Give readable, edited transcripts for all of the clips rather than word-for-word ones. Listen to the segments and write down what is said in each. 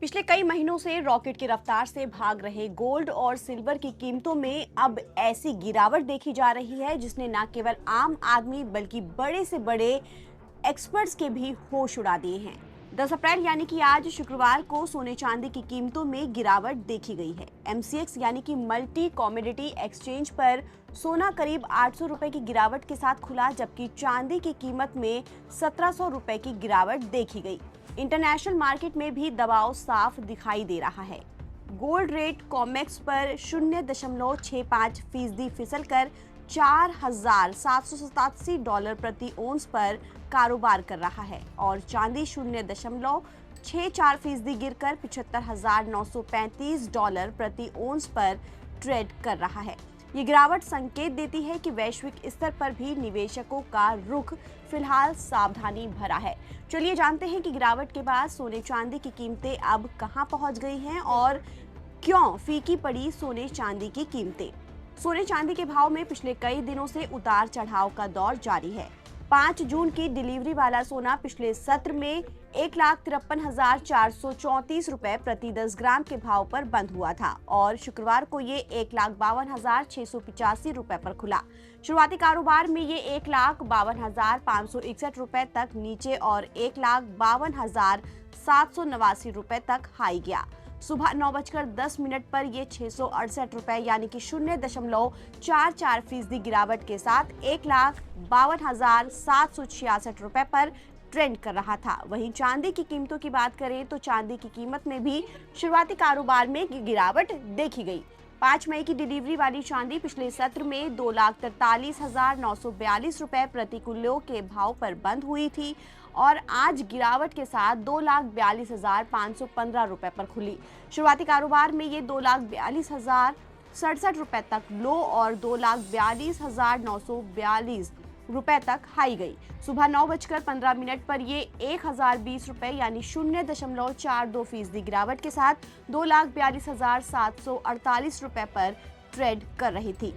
पिछले कई महीनों से रॉकेट की रफ्तार से भाग रहे गोल्ड और सिल्वर की कीमतों में अब ऐसी गिरावट देखी जा रही है जिसने न केवल आम आदमी बल्कि बड़े से बड़े एक्सपर्ट्स के भी होश उड़ा दिए हैं। 10 अप्रैल यानी कि आज शुक्रवार को सोने चांदी की कीमतों में गिरावट देखी गई है। MCX यानी कि मल्टी कॉमोडिटी एक्सचेंज पर सोना करीब 800 रुपए की गिरावट के साथ खुला, जबकि चांदी की कीमत में 1700 रुपए की गिरावट देखी गई। इंटरनेशनल मार्केट में भी दबाव साफ दिखाई दे रहा है। गोल्ड रेट कॉमेक्स पर 0.65% फिसलकर $4,787 प्रति ओंस पर कारोबार कर रहा है और चांदी 0.64% गिरकर $75,935 प्रति ओंस पर ट्रेड कर रहा है। ये गिरावट संकेत देती है कि वैश्विक स्तर पर भी निवेशकों का रुख फिलहाल सावधानी भरा है। चलिए जानते हैं कि गिरावट के बाद सोने चांदी की कीमतें अब कहां पहुंच गई हैं और क्यों फीकी पड़ी सोने चांदी की कीमतें। सोने चांदी के भाव में पिछले कई दिनों से उतार चढ़ाव का दौर जारी है। 5 जून की डिलीवरी वाला सोना पिछले सत्र में 1,53,434 रुपए प्रति 10 ग्राम के भाव पर बंद हुआ था और शुक्रवार को ये 1,52,685 रुपए पर खुला। शुरुआती कारोबार में ये 1,52,561 रुपए तक नीचे और 1,52,789 रुपए तक हाई गया। सुबह 9:10 पर ये 668 रुपए यानी कि 0.44% गिरावट के साथ 1,52,766 रुपए पर ट्रेंड कर रहा था। वहीं चांदी की कीमतों की बात करें तो चांदी की कीमत में भी शुरुआती कारोबार में गिरावट देखी गई। 5 मई की डिलीवरी वाली चांदी पिछले सत्र में 2,43,942 रुपए प्रति किलो के भाव पर बंद हुई थी और आज गिरावट के साथ 2,42,515 रुपए पर खुली। शुरुआती कारोबार में ये 2,42,067 रुपए तक लो और 2,42,942 रुपए तक हाई गई। सुबह 9:15 पर ये 1,020 रुपए यानी 0.42% गिरावट के साथ 2,42,748 रुपए पर ट्रेड कर रही थी।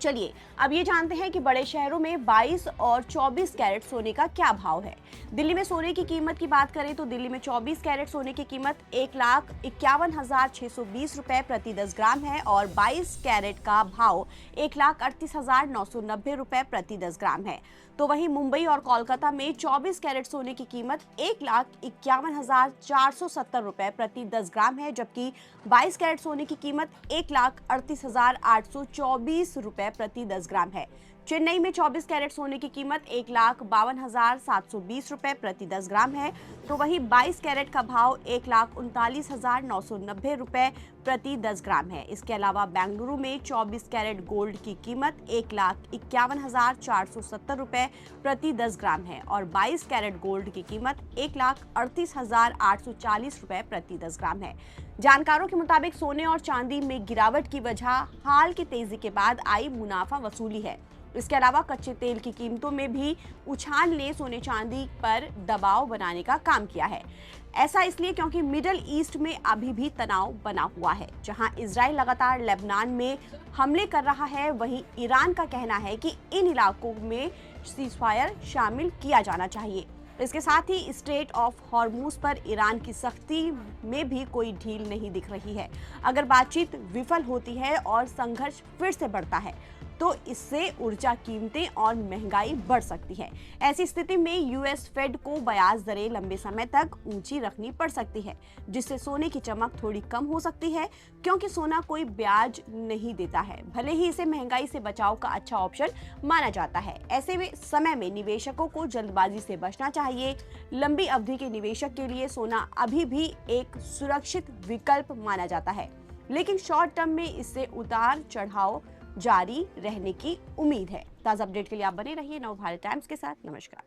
चलिए अब ये जानते हैं कि बड़े शहरों में 22 और 24 कैरेट सोने का क्या भाव है। दिल्ली में सोने की कीमत की बात करें तो दिल्ली में 24 कैरेट सोने की कीमत 1,51,620 रुपए प्रति 10 ग्राम है और 22 कैरेट का भाव 1,38,990 रुपए प्रति 10 ग्राम है। तो वहीं मुंबई और कोलकाता में 24 कैरेट सोने की कीमत 1,51,470 रुपए प्रति 10 ग्राम है, जबकि 22 कैरेट सोने की कीमत 1,38,824 रुपए प्रति 10 ग्राम है। चेन्नई में 24 कैरेट सोने की कीमत 1,52,720 रुपए प्रति 10 ग्राम है, तो वहीं 22 कैरेट का भाव 1,39,990 रुपए प्रति 10 ग्राम है। इसके अलावा बेंगलुरु में 24 कैरेट गोल्ड की कीमत 1,51,470 रुपए प्रति 10 ग्राम है और 22 कैरेट गोल्ड की कीमत 1,38,840 रुपए प्रति 10 ग्राम है। जानकारों के मुताबिक सोने और चांदी में गिरावट की वजह हाल की तेजी के बाद आई मुनाफा वसूली है। इसके अलावा कच्चे तेल की कीमतों में भी उछाल ने सोने चांदी पर दबाव बनाने का काम किया है। ऐसा इसलिए क्योंकि मिडल ईस्ट में अभी भी तनाव बना हुआ है। जहां इजराइल लगातार लेबनान में हमले कर रहा है, वहीं ईरान का कहना है कि इन इलाकों में सीजफायर शामिल किया जाना चाहिए। इसके साथ ही स्ट्रेट ऑफ हॉर्मूज पर ईरान की सख्ती में भी कोई ढील नहीं दिख रही है। अगर बातचीत विफल होती है और संघर्ष फिर से बढ़ता है तो इससे ऊर्जा कीमतें और महंगाई बढ़ सकती है। ऐसी स्थिति में यूएस फेड को ब्याज दरें लंबे समय तक ऊंची रखनी पड़ सकती है, जिससे सोने की चमक थोड़ी कम हो सकती है, क्योंकि सोना कोई ब्याज नहीं देता है, भले ही इसे महंगाई से बचाव का अच्छा ऑप्शन माना जाता है। ऐसे में समय में निवेशकों को जल्दबाजी से बचना चाहिए। लंबी अवधि के निवेशक के लिए सोना अभी भी एक सुरक्षित विकल्प माना जाता है, लेकिन शॉर्ट टर्म में इससे उतार चढ़ाव जारी रहने की उम्मीद है। ताज़ा अपडेट के लिए आप बने रहिए नवभारत टाइम्स के साथ। नमस्कार।